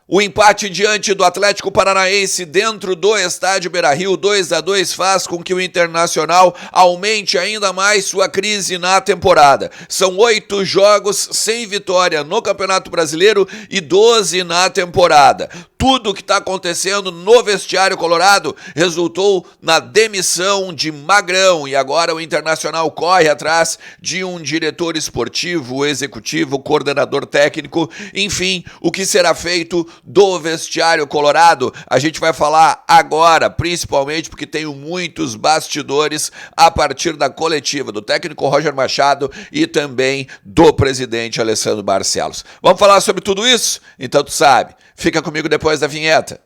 O empate diante do Atlético Paranaense dentro do estádio Beira-Rio 2-2 faz com que o Internacional aumente ainda mais sua crise na temporada. São 8 jogos sem vitória no Campeonato Brasileiro e 12 na temporada. Tudo o que está acontecendo no vestiário colorado resultou na demissão de Magrão e agora o Internacional corre atrás de um diretor esportivo, executivo, coordenador técnico, enfim, o que será feito do vestiário colorado, a gente vai falar agora, principalmente porque tenho muitos bastidores a partir da coletiva do técnico Roger Machado e também do presidente Alessandro Barcelos. Vamos falar sobre tudo isso? Então tu sabe, fica comigo depois da vinheta.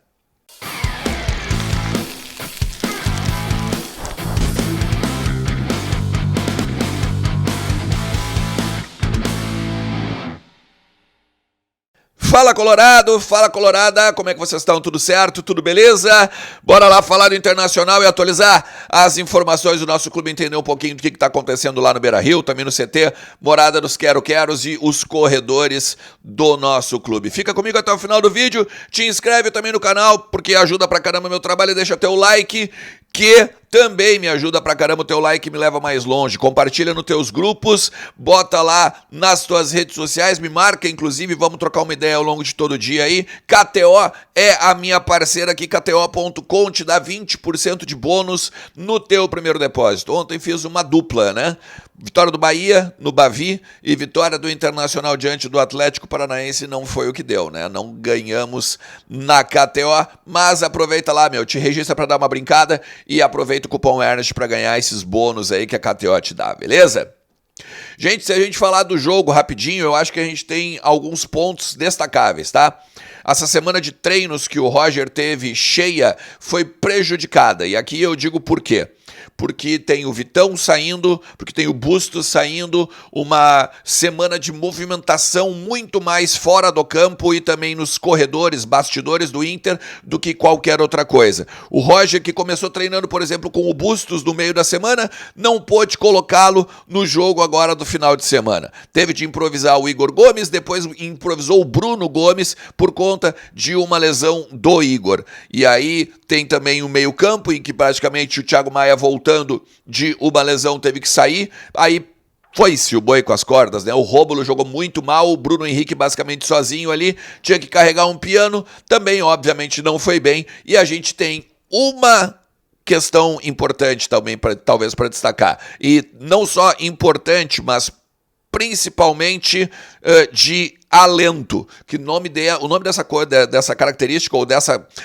Fala Colorado, fala Colorada, como é que vocês estão? Tudo certo? Tudo beleza? Bora lá falar do Internacional e atualizar as informações do nosso clube, entender um pouquinho do que está acontecendo lá no Beira-Rio, também no CT, morada dos Quero-Queros e os corredores do nosso clube. Fica comigo até o final do vídeo, te inscreve também no canal, porque ajuda pra caramba o meu trabalho e deixa teu like, que também me ajuda pra caramba, o teu like me leva mais longe. Compartilha nos teus grupos, bota lá nas tuas redes sociais, me marca inclusive, vamos trocar uma ideia ao longo de todo o dia aí. KTO é a minha parceira aqui, KTO.com, te dá 20% de bônus no teu primeiro depósito. Ontem fiz uma dupla, né? Vitória do Bahia no Bavi e vitória do Internacional diante do Atlético Paranaense não foi o que deu, né? Não ganhamos na KTO, mas aproveita lá, meu, te registra pra dar uma brincada e aproveita o cupom Ernest para ganhar esses bônus aí que a KTO te dá, beleza? Gente, se a gente falar do jogo rapidinho, eu acho que a gente tem alguns pontos destacáveis, tá? Essa semana de treinos que o Roger teve cheia foi prejudicada, e aqui eu digo por quê. Porque tem o Vitão saindo, porque tem o Bustos saindo, uma semana de movimentação muito mais fora do campo e também nos corredores, bastidores do Inter do que qualquer outra coisa. O Roger, que começou treinando, por exemplo, com o Bustos no meio da semana, não pôde colocá-lo no jogo agora do final de semana. Teve de improvisar o Igor Gomes, depois improvisou o Bruno Gomes por conta de uma lesão do Igor. E aí tem também o meio-campo, em que praticamente o Thiago Maia voltando de uma lesão teve que sair, aí foi-se o boi com as cordas, né? O Rômulo jogou muito mal, o Bruno Henrique basicamente sozinho ali, tinha que carregar um piano, também obviamente não foi bem, e a gente tem uma questão importante também, talvez para destacar, e não só importante, mas principalmente de alento, que o nome dessa característica ou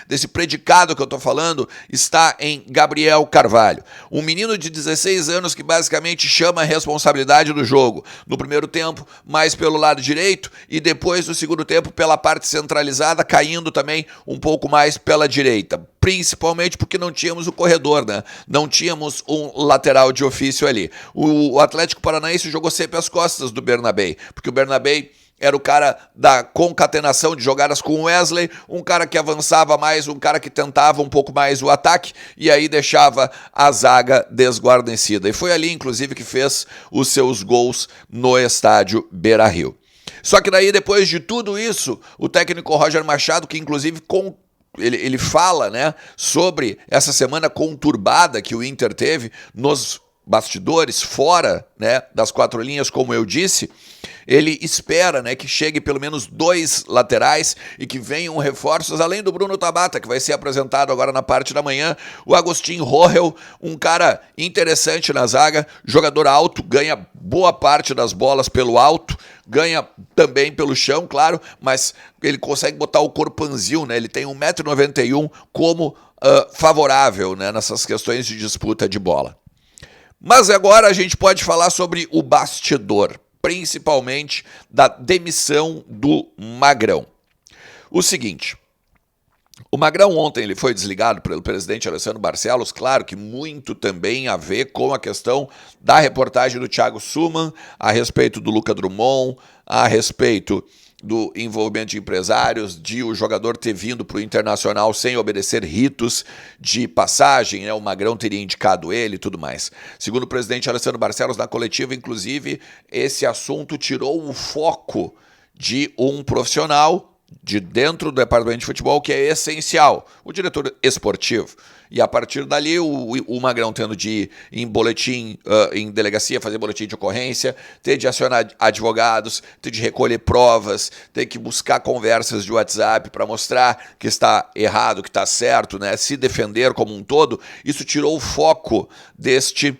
desse predicado que eu estou falando está em Gabriel Carvalho. Um menino de 16 anos que basicamente chama a responsabilidade do jogo. No primeiro tempo, mais pelo lado direito e depois no segundo tempo pela parte centralizada, caindo também um pouco mais pela direita. Principalmente porque não tínhamos o corredor, né? Não tínhamos um lateral de ofício ali. O Atlético Paranaense jogou sempre às costas do Bernabé, porque o Bernabé era o cara da concatenação de jogadas com o Wesley, um cara que avançava mais, um cara que tentava um pouco mais o ataque e aí deixava a zaga desguarnecida. E foi ali, inclusive, que fez os seus gols no estádio Beira-Rio. Só que daí, depois de tudo isso, o técnico Roger Machado, que inclusive ele fala, né, sobre essa semana conturbada que o Inter teve nos bastidores, fora, né, das quatro linhas, como eu disse, ele espera, né, que chegue pelo menos 2 laterais e que venham reforços, além do Bruno Tabata, que vai ser apresentado agora na parte da manhã, o Agostinho Rohel, um cara interessante na zaga, jogador alto, ganha boa parte das bolas pelo alto, ganha também pelo chão, claro, mas ele consegue botar o corpanzil, né, ele tem 1,91 m como favorável, né, nessas questões de disputa de bola. Mas agora a gente pode falar sobre o bastidor, principalmente da demissão do Magrão. O seguinte, o Magrão ontem ele foi desligado pelo presidente Alessandro Barcelos, claro que muito também a ver com a questão da reportagem do Thiago Suman a respeito do Luca Drummond, a respeito do envolvimento de empresários, de o jogador ter vindo para o Internacional sem obedecer ritos de passagem, né? O Magrão teria indicado ele e tudo mais. Segundo o presidente Alessandro Barcelos, na coletiva, inclusive, esse assunto tirou o foco de um profissional de dentro do departamento de futebol que é essencial, o diretor esportivo. E a partir dali, o Magrão tendo de ir em boletim, em delegacia, fazer boletim de ocorrência, ter de acionar advogados, ter de recolher provas, ter que buscar conversas de WhatsApp para mostrar que está errado, que está certo, né? Se defender como um todo, isso tirou o foco deste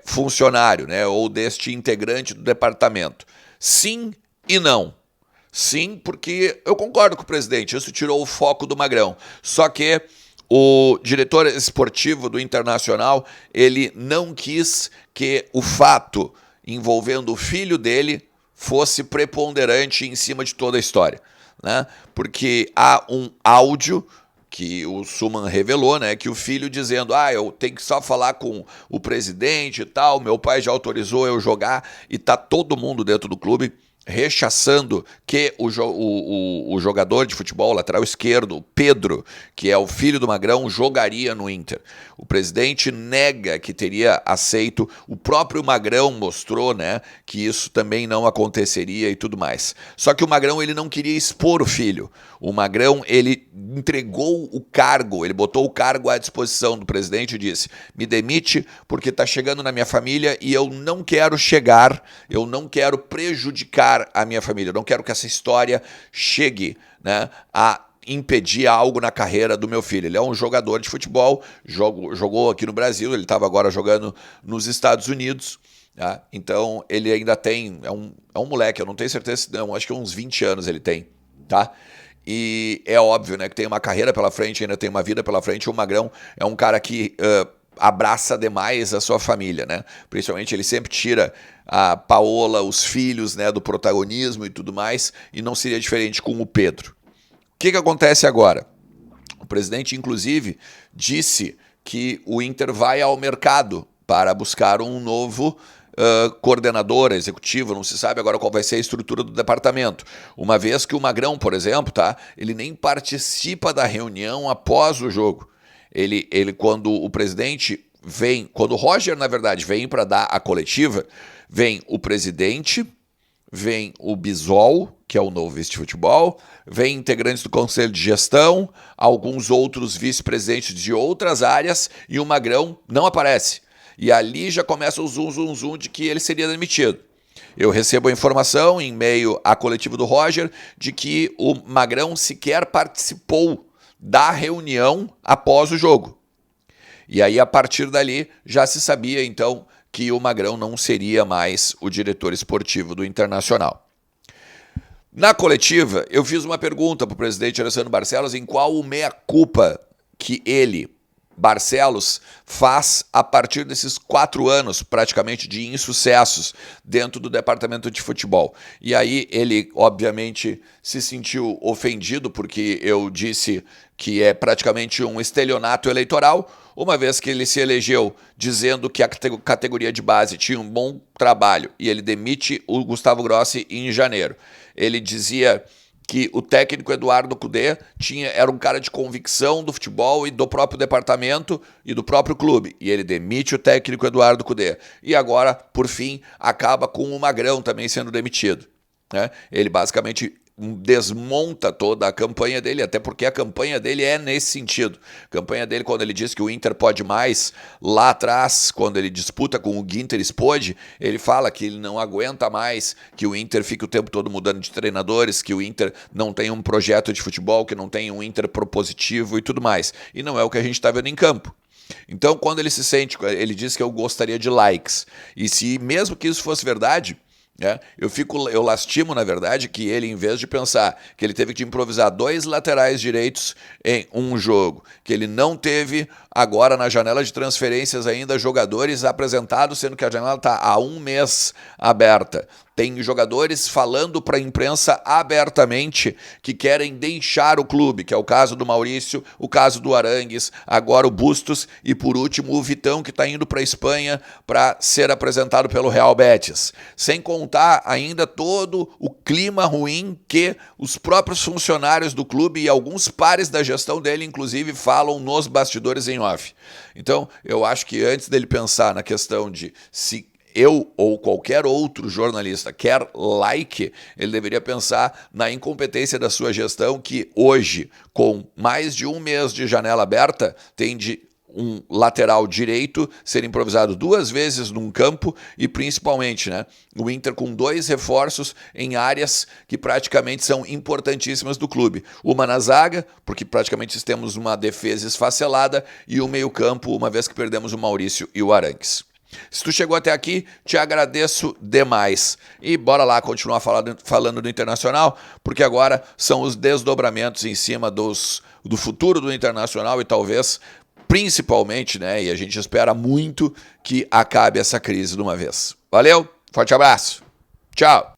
funcionário, né? Ou deste integrante do departamento. Sim e não. Sim, porque eu concordo com o presidente, isso tirou o foco do Magrão. Só que o diretor esportivo do Internacional, ele não quis que o fato envolvendo o filho dele fosse preponderante em cima de toda a história, né? Porque há um áudio que o Suman revelou, né, que o filho dizendo, eu tenho que só falar com o presidente e tal, meu pai já autorizou eu jogar, e tá todo mundo dentro do clube rechaçando que o jogador de futebol, lateral esquerdo, Pedro, que é o filho do Magrão, jogaria no Inter. O presidente nega que teria aceito, o próprio Magrão mostrou, né, que isso também não aconteceria e tudo mais. Só que o Magrão, ele não queria expor o filho. O Magrão, ele entregou o cargo, ele botou o cargo à disposição do presidente e disse, me demite porque está chegando na minha família e eu não quero prejudicar a minha família, eu não quero que essa história chegue, né, a impedir algo na carreira do meu filho. Ele é um jogador de futebol, jogou aqui no Brasil, ele estava agora jogando nos Estados Unidos, tá? Então ele ainda tem, é um moleque, eu não tenho certeza, não, acho que uns 20 anos ele tem, tá? E é óbvio, né, que tem uma carreira pela frente, ainda tem uma vida pela frente. O Magrão é um cara que abraça demais a sua família, né? Principalmente ele sempre tira a Paola, os filhos, né, do protagonismo e tudo mais, e não seria diferente com o Pedro. O que acontece agora? O presidente, inclusive, disse que o Inter vai ao mercado para buscar um novo coordenador executivo, não se sabe agora qual vai ser a estrutura do departamento. Uma vez que o Magrão, por exemplo, tá, ele nem participa da reunião após o jogo. Ele quando o presidente vem, quando o Roger, na verdade, vem para dar a coletiva, vem o presidente, vem o Bisol, que é o novo vice de futebol, vem integrantes do conselho de gestão, alguns outros vice-presidentes de outras áreas, e o Magrão não aparece. E ali já começa o zum de que ele seria demitido. Eu recebo a informação, em meio à coletiva do Roger, de que o Magrão sequer participou da reunião após o jogo. E aí, a partir dali, já se sabia, então, que o Magrão não seria mais o diretor esportivo do Internacional. Na coletiva, eu fiz uma pergunta para o presidente Alessandro Barcelos em qual o meia-culpa que ele, Barcelos, faz a partir desses 4 anos, praticamente, de insucessos dentro do departamento de futebol. E aí ele, obviamente, se sentiu ofendido porque eu disse que é praticamente um estelionato eleitoral, uma vez que ele se elegeu dizendo que a categoria de base tinha um bom trabalho e ele demite o Gustavo Grossi em janeiro. Ele dizia que o técnico Eduardo Cudê era um cara de convicção do futebol e do próprio departamento e do próprio clube. E ele demite o técnico Eduardo Cudê. E agora, por fim, acaba com o Magrão também sendo demitido, né? Ele basicamente desmonta toda a campanha dele, até porque a campanha dele é nesse sentido. A campanha dele, quando ele diz que o Inter pode mais, lá atrás, quando ele disputa com o Ginter Spode, ele fala que ele não aguenta mais que o Inter fique o tempo todo mudando de treinadores, que o Inter não tem um projeto de futebol, que não tem um Inter propositivo e tudo mais. E não é o que a gente está vendo em campo. Então, quando ele se sente, ele diz que eu gostaria de likes. E se mesmo que isso fosse verdade, eu lastimo, na verdade, que ele, em vez de pensar que ele teve que improvisar 2 laterais direitos em um jogo, que ele não teve agora na janela de transferências ainda jogadores apresentados, sendo que a janela está há 1 mês aberta. Tem jogadores falando para a imprensa abertamente que querem deixar o clube, que é o caso do Maurício, o caso do Arangues, agora o Bustos e, por último, o Vitão, que está indo para a Espanha para ser apresentado pelo Real Betis. Sem contar ainda todo o clima ruim que os próprios funcionários do clube e alguns pares da gestão dele, inclusive, falam nos bastidores em off. Então, eu acho que antes dele pensar na questão de se eu ou qualquer outro jornalista quer like, ele deveria pensar na incompetência da sua gestão, que hoje, com mais de um mês de janela aberta, tem de um lateral direito ser improvisado 2 vezes num campo e principalmente, né, o Inter com 2 reforços em áreas que praticamente são importantíssimas do clube. Uma na zaga, porque praticamente temos uma defesa esfacelada, e o meio-campo, uma vez que perdemos o Maurício e o Arangues. Se tu chegou até aqui, te agradeço demais. E bora lá continuar falando do Internacional, porque agora são os desdobramentos em cima do futuro do Internacional e talvez, principalmente, né, e a gente espera muito que acabe essa crise de uma vez. Valeu, forte abraço, tchau!